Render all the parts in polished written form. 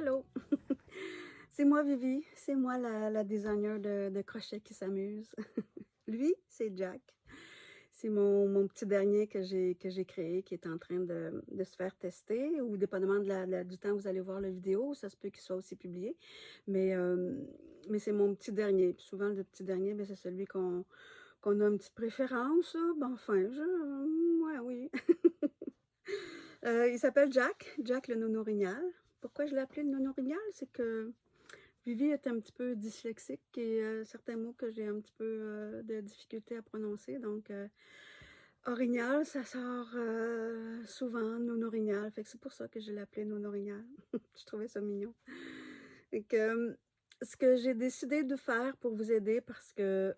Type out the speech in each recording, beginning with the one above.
Allô, c'est moi Vivi, c'est moi la designer de crochet qui s'amuse. Lui, c'est Jack. C'est mon petit dernier que j'ai créé, qui est en train de se faire tester, ou dépendamment du temps où vous allez voir la vidéo, ça se peut qu'il soit aussi publié. Mais, euh, mais c'est mon petit dernier. Puis souvent, le petit dernier, ben, c'est celui qu'on a une petite préférence, là. Ben, enfin, ouais, oui. Il s'appelle Jack, Jack le nono-orignal. Pourquoi je l'ai appelé le nono-orignal? C'est que Vivi est un petit peu dyslexique et certains mots que j'ai un petit peu de difficulté à prononcer. Donc, orignal, ça sort souvent, non-orignal. Fait que c'est pour ça que je l'ai appelé non-orignal. Je trouvais ça mignon. Et que ce que j'ai décidé de faire pour vous aider, parce que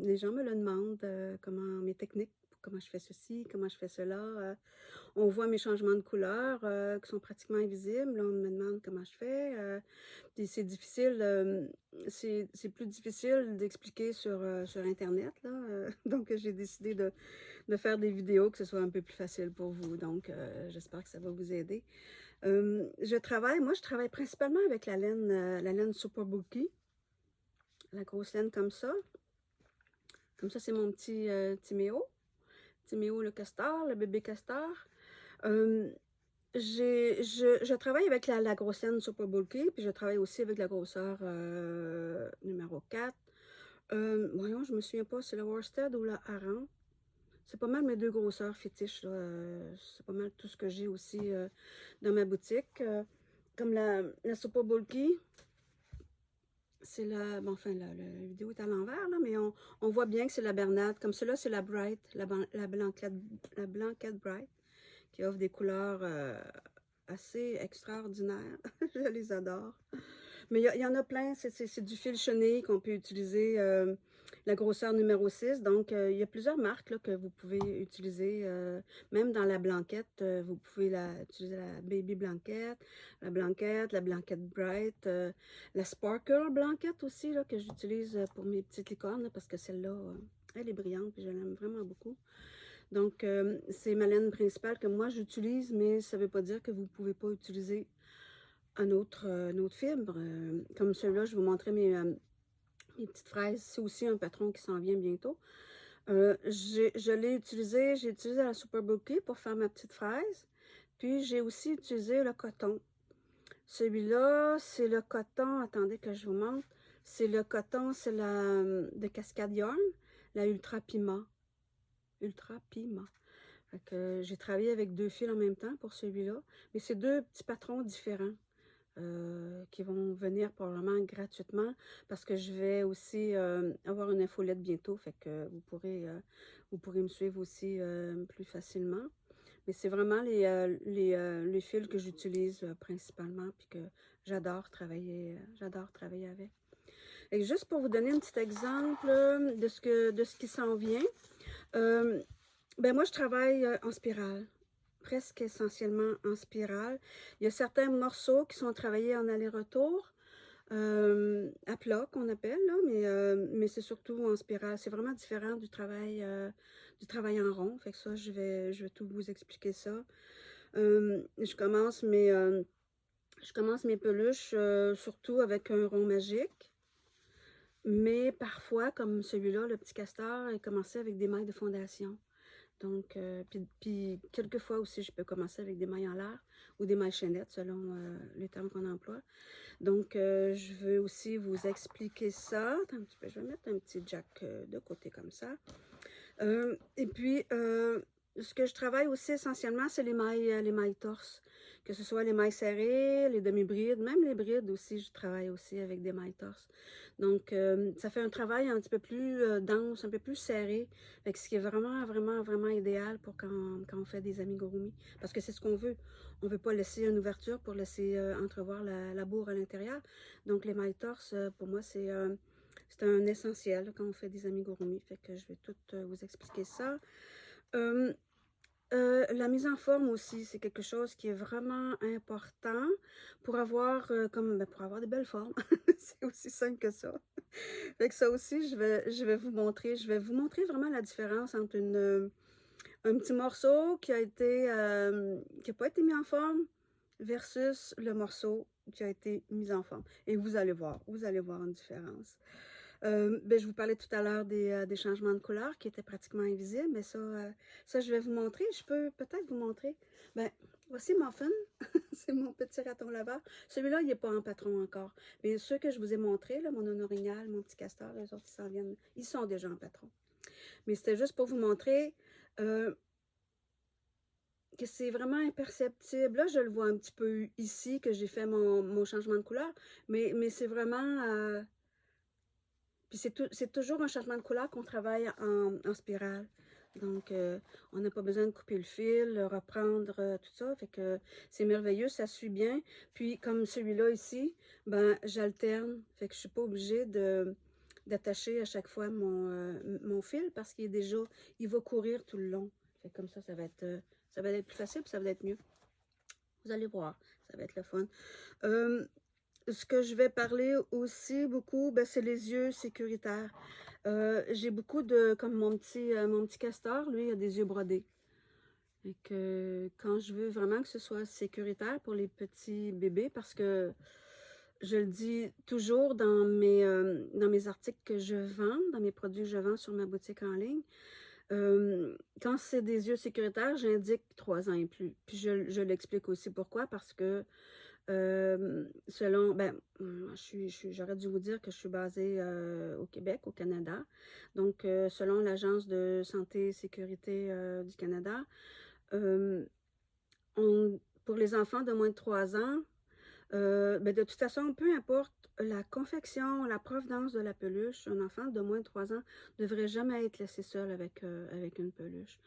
les gens me le demandent, comment mes techniques, comment je fais ceci, comment je fais cela. On voit mes changements de couleur qui sont pratiquement invisibles. On me demande comment je fais. Puis c'est difficile, c'est plus difficile d'expliquer sur Internet, là. Donc, j'ai décidé de faire des vidéos que ce soit un peu plus facile pour vous. Donc, j'espère que ça va vous aider. Moi, je travaille principalement avec la laine Super Bulky, la grosse laine comme ça. Comme ça, c'est mon petit Timéo. Timéo le castor, le bébé castor. Euh, je travaille avec la grosse laine Super Bulky, puis je travaille aussi avec la grosseur numéro 4. Voyons, je me souviens pas, c'est la Worsted ou la Aran. C'est pas mal mes deux grosseurs fétiches, là. C'est pas mal tout ce que j'ai aussi dans ma boutique. Comme la Super Bulky, c'est la... Bon, enfin, la vidéo est à l'envers, là, mais on voit bien que c'est la Bernade. Comme cela, c'est la Bright, la Blanquette Bright, qui offre des couleurs assez extraordinaires. Je les adore. Mais il y en a plein, c'est du fil chenille qu'on peut utiliser, la grosseur numéro 6. Donc, il y a plusieurs marques là, que vous pouvez utiliser, même dans la blanquette, vous pouvez utiliser la Baby Blanquette, la Blanquette Bright, la Sparkle Blanquette aussi, là, que j'utilise pour mes petites licornes, là, parce que celle-là, elle est brillante et je l'aime vraiment beaucoup. Donc, c'est ma laine principale que moi j'utilise, mais ça ne veut pas dire que vous ne pouvez pas utiliser une autre fibre. Comme celui-là, je vais vous montrer mes petites fraises. C'est aussi un patron qui s'en vient bientôt. Je l'ai utilisé, j'ai utilisé la Super Bulky pour faire ma petite fraise. Puis j'ai aussi utilisé le coton. Celui-là, c'est le coton, attendez que je vous montre. C'est le coton, c'est la de Cascade Yarn, la Ultra Pima. Ultra Pima. Fait que j'ai travaillé avec deux fils en même temps pour celui-là. Mais c'est deux petits patrons différents. Qui vont venir probablement gratuitement parce que je vais aussi avoir une infolette bientôt, fait que vous pourrez me suivre aussi plus facilement. Mais c'est vraiment les fils que j'utilise principalement puis que j'adore travailler avec. Et juste pour vous donner un petit exemple de ce qui s'en vient, ben moi je travaille en spirale, presque essentiellement en spirale. Il y a certains morceaux qui sont travaillés en aller-retour, à plat qu'on appelle, là, mais c'est surtout en spirale. C'est vraiment différent du travail en rond. Fait que ça, je vais tout vous expliquer ça. Je commence mes peluches surtout avec un rond magique. Mais parfois, comme celui-là, le petit castor, est commencé avec des mailles de fondation. Donc, puis quelquefois aussi, je peux commencer avec des mailles en l'air ou des mailles chaînettes selon les termes qu'on emploie. Donc, je veux aussi vous expliquer ça. Attends un petit peu, je vais mettre un petit jack de côté comme ça. Et puis, ce que je travaille aussi essentiellement, c'est les mailles torses. Que ce soit les mailles serrées, les demi-brides, même les brides aussi, je travaille aussi avec des mailles torses. Donc, ça fait un travail un petit peu plus dense, un peu plus serré. Fait que ce qui est vraiment, vraiment, vraiment idéal pour quand on fait des amigurumi. Parce que c'est ce qu'on veut. On ne veut pas laisser une ouverture pour laisser entrevoir la bourre à l'intérieur. Donc, les mailles torses, pour moi, c'est un essentiel quand on fait des amigurumi. Fait que je vais tout vous expliquer ça. La mise en forme aussi, c'est quelque chose qui est vraiment important pour avoir, pour avoir de belles formes. C'est aussi simple que ça. Fait que ça aussi, je vais vous montrer. Je vais vous montrer vraiment la différence entre un petit morceau qui a pas été mis en forme versus le morceau qui a été mise en forme. Et vous allez voir une différence. Je vous parlais tout à l'heure des changements de couleur qui étaient pratiquement invisibles, mais ça, je vais vous montrer. Je peux peut-être vous montrer. Voici Muffin. C'est mon petit raton laveur. Celui-là, il n'est pas en patron encore. Mais ceux que je vous ai montrés, là, mon onorignal, mon petit castor, les autres, ils s'en viennent. Ils sont déjà en patron. Mais c'était juste pour vous montrer que c'est vraiment imperceptible. Là, je le vois un petit peu ici, que j'ai fait mon changement de couleur. Mais c'est vraiment... puis c'est toujours un changement de couleur qu'on travaille en spirale. Donc, on n'a pas besoin de couper le fil, reprendre tout ça. Fait que c'est merveilleux, ça suit bien. Puis, comme celui-là ici, j'alterne. Fait que je suis pas obligée d'attacher à chaque fois mon fil parce qu'il est déjà, il va courir tout le long. Fait que comme ça va être plus facile, puis ça va être mieux. Vous allez voir, ça va être le fun. Ce que je vais parler aussi beaucoup, c'est les yeux sécuritaires. J'ai beaucoup comme mon petit castor, lui, il a des yeux brodés. Et que quand je veux vraiment que ce soit sécuritaire pour les petits bébés, parce que je le dis toujours dans mes articles que je vends, dans mes produits que je vends sur ma boutique en ligne, quand c'est des yeux sécuritaires, j'indique 3 ans et plus. Puis je l'explique aussi pourquoi, parce que selon, j'aurais dû vous dire que je suis basée au Québec, au Canada. Donc, selon l'Agence de santé et sécurité du Canada, pour les enfants de moins de 3 ans, de toute façon, peu importe la confection, la provenance de la peluche, un enfant de moins de 3 ans ne devrait jamais être laissé seul avec une peluche.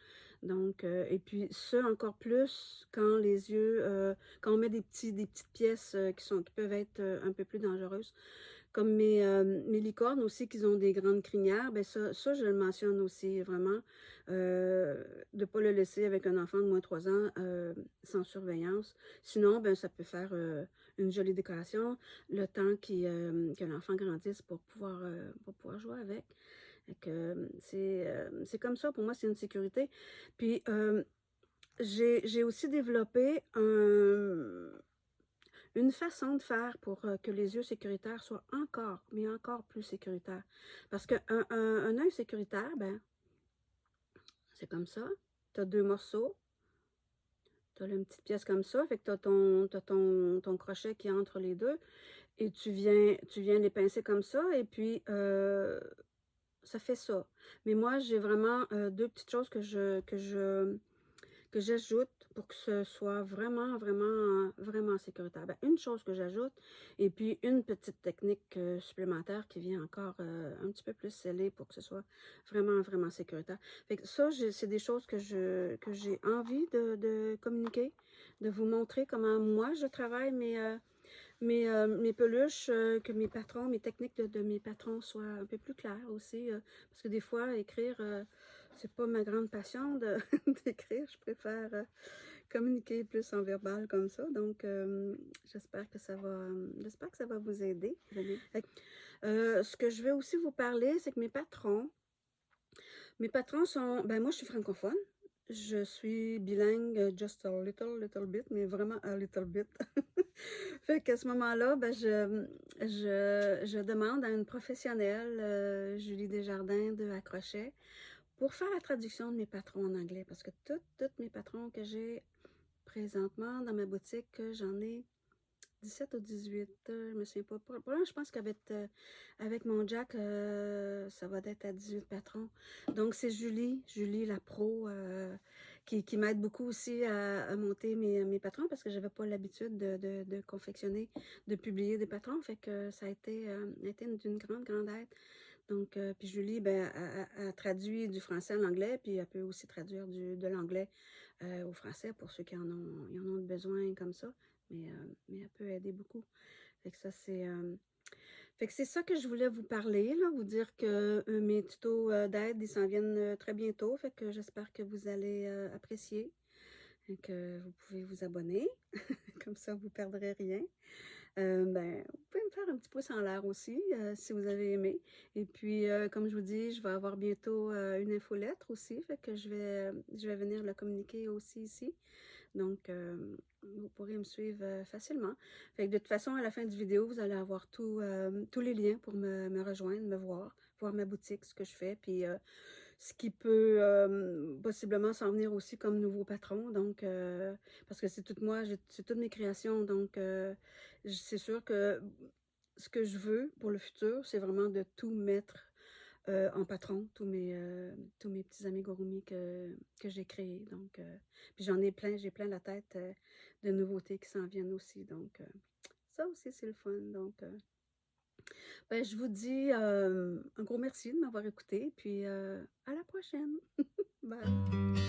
Donc, et puis ça encore plus quand les yeux, quand on met des petites pièces qui peuvent être un peu plus dangereuses. Comme mes licornes aussi, qui ont des grandes crinières, ça, je le mentionne aussi vraiment, de ne pas le laisser avec un enfant de moins de 3 ans sans surveillance. Sinon, ça peut faire une jolie décoration, le temps que l'enfant grandisse pour pouvoir jouer avec. C'est comme ça, pour moi, c'est une sécurité. Puis, j'ai aussi développé une façon de faire pour que les yeux sécuritaires soient mais encore plus sécuritaires. Parce qu'un œil sécuritaire, c'est comme ça. Tu as 2 morceaux. Tu as une petite pièce comme ça. Fait que tu as ton crochet qui est entre les deux. Et tu viens les pincer comme ça. Et puis, ça fait ça. Mais moi, j'ai vraiment 2 petites choses que j'ajoute pour que ce soit vraiment, vraiment, vraiment sécuritaire. Une chose que j'ajoute, et puis une petite technique supplémentaire qui vient encore un petit peu plus scellée pour que ce soit vraiment, vraiment sécuritaire. Fait que ça, c'est des choses que j'ai envie de communiquer, de vous montrer comment moi je travaille mes peluches, que mes techniques de mes patrons soient un peu plus claires aussi. Parce que des fois, écrire, c'est pas ma grande passion d'écrire. Je préfère communiquer plus en verbal comme ça. Donc, j'espère que ça va vous aider. Ce que je vais aussi vous parler, c'est que mes patrons sont, moi je suis francophone. Je suis bilingue, just a little bit, mais vraiment a little bit. Fait qu'à ce moment-là, je demande à une professionnelle, Julie Desjardins de Accrochet, pour faire la traduction de mes patrons en anglais. Parce que tous mes patrons que j'ai présentement dans ma boutique, j'en ai 17 ou 18, je me souviens pas. Pour là, je pense avec mon Jack, ça va être à 18 patrons. Donc, c'est Julie la pro, qui m'aide beaucoup aussi à monter mes patrons parce que j'avais pas l'habitude de confectionner, de publier des patrons. Fait que ça a été d'une grande, grande aide. Donc, puis Julie, elle traduit du français à l'anglais, puis elle peut aussi traduire de l'anglais au français pour ceux qui en ont besoin comme ça. Mais elle peut aider beaucoup. Fait que ça, fait que c'est ça que je voulais vous parler, là, vous dire que mes tutos d'aide, ils s'en viennent très bientôt. Fait que j'espère que vous allez apprécier et que vous pouvez vous abonner. Comme ça, vous ne perdrez rien. Vous pouvez me faire un petit pouce en l'air aussi, si vous avez aimé. Et puis, comme je vous dis, je vais avoir bientôt une infolettre aussi, fait que je vais venir le communiquer aussi ici. Donc, vous pourrez me suivre facilement. Fait que de toute façon, à la fin du vidéo, vous allez avoir tous les liens pour me rejoindre, me voir ma boutique, ce que je fais, puis ce qui peut possiblement s'en venir aussi comme nouveau patron. Donc, parce que c'est tout moi, c'est toutes mes créations. Donc, c'est sûr que ce que je veux pour le futur, c'est vraiment de tout mettre en patron, tous mes petits amigurumis que j'ai créés. Donc, puis j'en ai plein, j'ai plein la tête de nouveautés qui s'en viennent aussi. Donc, ça aussi, c'est le fun. Donc, ben, je vous dis un gros merci de m'avoir écouté, puis à la prochaine. Bye.